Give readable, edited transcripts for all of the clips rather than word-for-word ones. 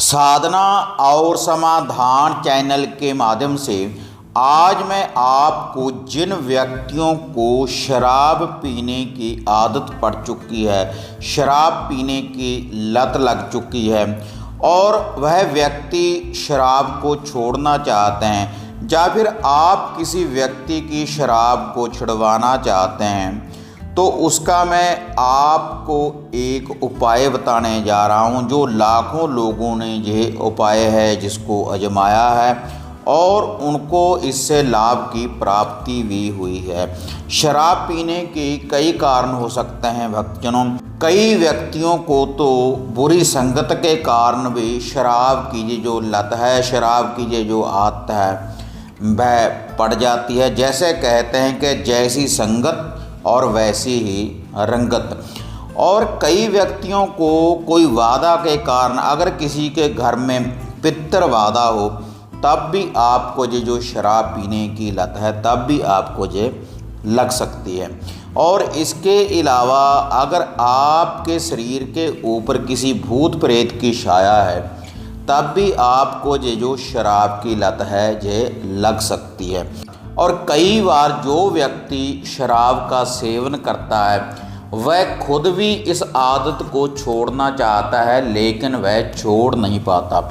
साधना और समाधान चैनल के माध्यम से आज मैं आपको जिन व्यक्तियों को शराब पीने की आदत पड़ चुकी है, शराब पीने की लत लग चुकी है और वह व्यक्ति शराब को छोड़ना चाहते हैं या फिर आप किसी व्यक्ति की शराब को छुड़वाना चाहते हैं, तो उसका मैं आपको एक उपाय बताने जा रहा हूं जो लाखों लोगों ने ये उपाय है जिसको आजमाया है और उनको इससे लाभ की प्राप्ति भी हुई है। शराब पीने के कई कारण हो सकते हैं भक्तजनों। कई व्यक्तियों को तो बुरी संगत के कारण भी शराब की जो लत है, शराब की जो आदत है वह पड़ जाती है। जैसे कहते हैं कि जैसी संगत और वैसी ही रंगत। और कई व्यक्तियों को कोई वादा के कारण अगर किसी के घर में पितर वादा हो तब भी आपको ये जो शराब पीने की लत है तब भी आपको ये लग सकती है। और इसके अलावा अगर आपके शरीर के ऊपर किसी भूत प्रेत की छाया है तब भी आपको ये जो शराब की लत है ये लग सकती है। और कई बार जो व्यक्ति शराब का सेवन करता है वह खुद भी इस आदत को छोड़ना चाहता है लेकिन वह छोड़ नहीं पाता।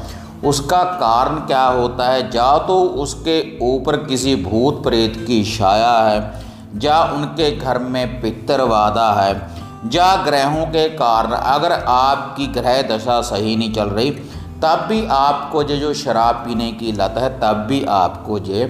उसका कारण क्या होता है? या तो उसके ऊपर किसी भूत प्रेत की छाया है, या उनके घर में पितरवादा है, या ग्रहों के कारण अगर आपकी ग्रह दशा सही नहीं चल रही तब भी आपको ये जो शराब पीने की लत है तब भी आपको ये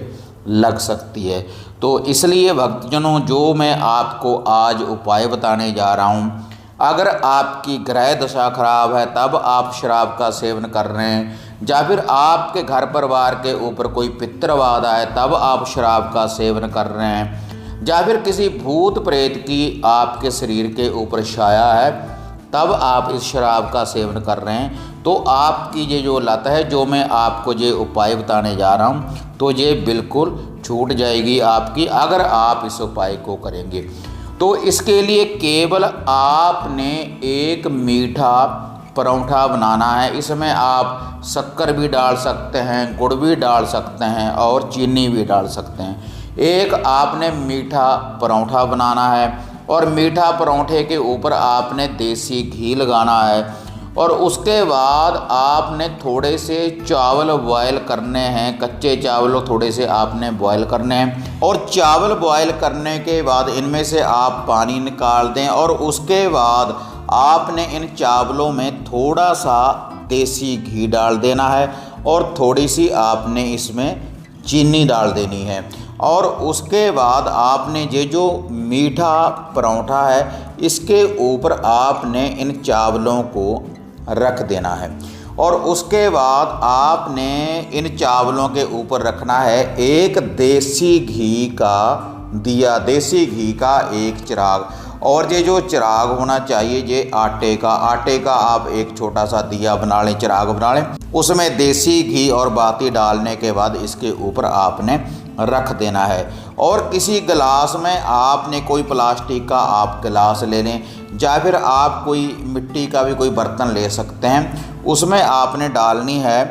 लग सकती है। तो इसलिए भक्तजनों जो मैं आपको आज उपाय बताने जा रहा हूँ, अगर आपकी ग्रह दशा खराब है तब आप शराब का सेवन कर रहे हैं, या फिर आपके घर परिवार के ऊपर कोई पितरवादा है तब आप शराब का सेवन कर रहे हैं, या फिर किसी भूत प्रेत की आपके शरीर के ऊपर छाया है तब आप इस शराब का सेवन कर रहे हैं, तो आपकी ये जो लत है जो मैं आपको ये उपाय बताने जा रहा हूँ तो ये बिल्कुल छूट जाएगी आपकी अगर आप इस उपाय को करेंगे। तो इसके लिए केवल आपने एक मीठा पराठा बनाना है। इसमें आप शक्कर भी डाल सकते हैं, गुड़ भी डाल सकते हैं और चीनी भी डाल सकते हैं। एक आपने मीठा पराठा बनाना है और मीठा पराठे के ऊपर आपने देसी घी लगाना है और उसके बाद आपने थोड़े से चावल बॉयल करने हैं, कच्चे चावल थोड़े से आपने बॉयल करने हैं और चावल बॉयल करने के बाद इनमें से आप पानी निकाल दें और उसके बाद आपने इन चावलों में थोड़ा सा देसी घी डाल देना है और थोड़ी सी आपने इसमें चीनी डाल देनी है। और उसके बाद आपने ये जो मीठा पराठा है इसके ऊपर आपने इन चावलों को रख देना है और उसके बाद आपने इन चावलों के ऊपर रखना है एक देसी घी का दिया, देसी घी का एक चिराग। और ये जो चिराग होना चाहिए ये आटे का आप एक छोटा सा दिया बना लें, चिराग बना लें, उसमें देसी घी और बाती डालने के बाद इसके ऊपर आपने रख देना है। और किसी गिलास में आपने कोई प्लास्टिक का आप गिलास ले लें या फिर आप कोई मिट्टी का भी कोई बर्तन ले सकते हैं, उसमें आपने डालनी है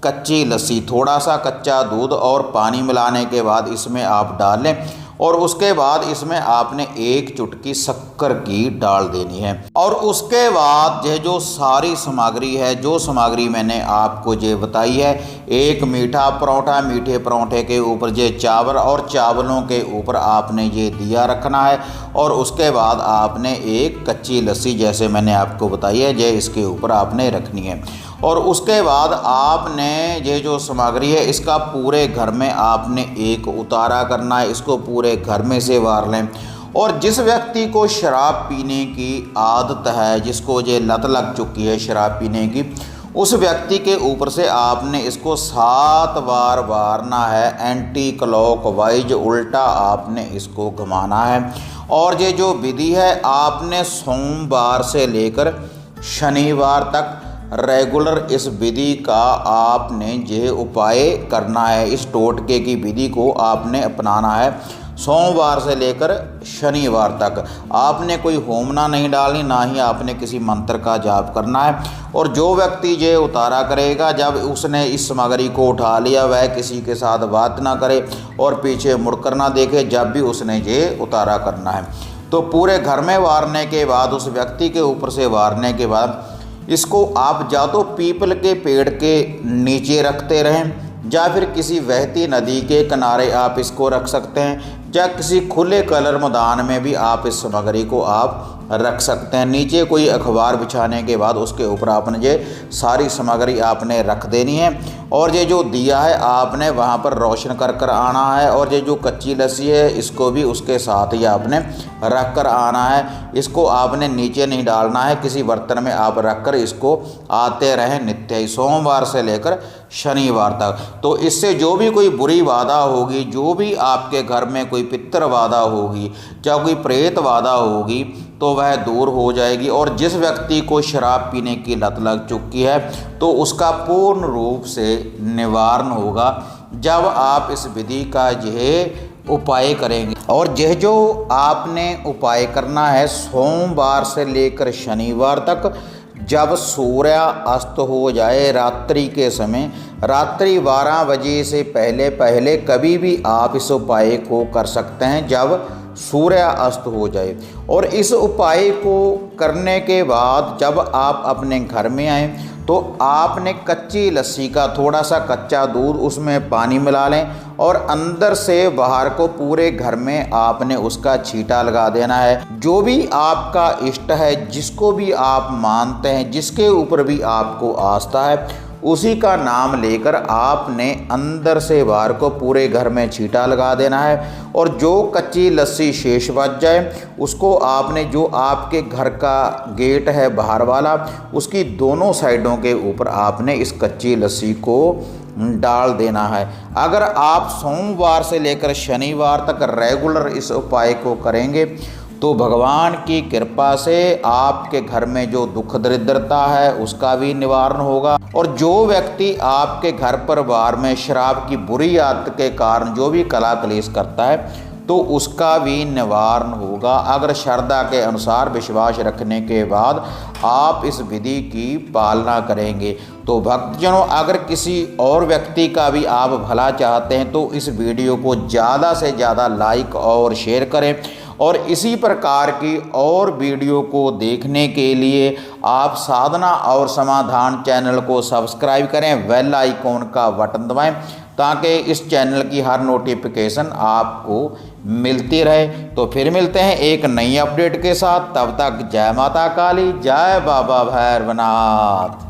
कच्ची लस्सी, थोड़ा सा कच्चा दूध और पानी मिलाने के बाद इसमें आप डाल लें और उसके बाद इसमें आपने एक चुटकी शक्कर की डाल देनी है। और उसके बाद यह जो सारी सामग्री है, जो सामग्री मैंने आपको ये बताई है, एक मीठा पराठा, मीठे पराठे के ऊपर ये चावल और चावलों के ऊपर आपने ये दिया रखना है और उसके बाद आपने एक कच्ची लस्सी जैसे मैंने आपको बताई है ये इसके ऊपर आपने रखनी है। और उसके बाद आपने ये जो सामग्री है इसका पूरे घर में आपने एक उतारा करना है, इसको पूरे घर में से वार लें। और जिस व्यक्ति को शराब पीने की आदत है, जिसको ये लत लग चुकी है शराब पीने की, उस व्यक्ति के ऊपर से आपने इसको 7 बार वारना है, एंटी क्लॉकवाइज उल्टा आपने इसको घुमाना है। और ये जो विधि है आपने सोमवार से लेकर शनिवार तक रेगुलर इस विधि का आपने ये उपाय करना है, इस टोटके की विधि को आपने अपनाना है। सोमवार से लेकर शनिवार तक। आपने कोई होमना नहीं डालनी, ना ही आपने किसी मंत्र का जाप करना है। और जो व्यक्ति ये उतारा करेगा, जब उसने इस सामग्री को उठा लिया, वह किसी के साथ बात ना करे और पीछे मुड़कर ना देखे जब भी उसने ये उतारा करना है। तो पूरे घर में वारने के बाद, उस व्यक्ति के ऊपर से वारने के बाद, इसको आप या तो पीपल के पेड़ के नीचे रखते रहें, या फिर किसी बहती नदी के किनारे आप इसको रख सकते हैं, या किसी खुले कलर मैदान में भी आप इस सामग्री को आप रख सकते हैं। नीचे कोई अखबार बिछाने के बाद उसके ऊपर आपने ये सारी सामग्री आपने रख देनी है। और ये जो दिया है आपने वहाँ पर रोशन कर कर आना है। और ये जो कच्ची लस्सी है इसको भी उसके साथ ही आपने रख कर आना है। इसको आपने नीचे नहीं डालना है, किसी बर्तन में आप रख कर इसको आते रहें नित्य ही, सोमवार से लेकर शनिवार तक। तो इससे जो भी कोई बुरी बाधा होगी, जो भी आपके घर में कोई पितर बाधा होगी, चाहे कोई प्रेत बाधा होगी, तो वह दूर हो जाएगी। और जिस व्यक्ति को शराब पीने की लत लग चुकी है तो उसका पूर्ण रूप से निवारण होगा जब आप इस विधि का यह उपाय करेंगे। और यह जो आपने उपाय करना है सोमवार से लेकर शनिवार तक, जब सूर्य अस्त हो जाए रात्रि के समय, रात्रि 12 बजे से पहले पहले कभी भी आप इस उपाय को कर सकते हैं जब सूर्य अस्त हो जाए। और इस उपाय को करने के बाद जब आप अपने घर में आएँ तो आपने कच्ची लस्सी का थोड़ा सा कच्चा दूध, उसमें पानी मिला लें और अंदर से बाहर को पूरे घर में आपने उसका छींटा लगा देना है। जो भी आपका इष्ट है, जिसको भी आप मानते हैं, जिसके ऊपर भी आपको आस्था है, उसी का नाम लेकर आपने अंदर से बाहर को पूरे घर में छींटा लगा देना है। और जो कच्ची लस्सी शेष बच जाए उसको आपने, जो आपके घर का गेट है बाहर वाला, उसकी दोनों साइडों के ऊपर आपने इस कच्ची लस्सी को डाल देना है। अगर आप सोमवार से लेकर शनिवार तक रेगुलर इस उपाय को करेंगे तो भगवान की कृपा से आपके घर में जो दुख दरिद्रता है उसका भी निवारण होगा। और जो व्यक्ति आपके घर परिवार में शराब की बुरी आदत के कारण जो भी कला क्लेश करता है तो उसका भी निवारण होगा, अगर श्रद्धा के अनुसार विश्वास रखने के बाद आप इस विधि की पालना करेंगे। तो भक्तजनों, अगर किसी और व्यक्ति का भी आप भला चाहते हैं तो इस वीडियो को ज़्यादा से ज़्यादा लाइक और शेयर करें। और इसी प्रकार की और वीडियो को देखने के लिए आप साधना और समाधान चैनल को सब्सक्राइब करें, बेल आइकॉन का बटन दबाएं ताकि इस चैनल की हर नोटिफिकेशन आपको मिलती रहे। तो फिर मिलते हैं एक नई अपडेट के साथ, तब तक जय माता काली, जय बाबा भैरवनाथ।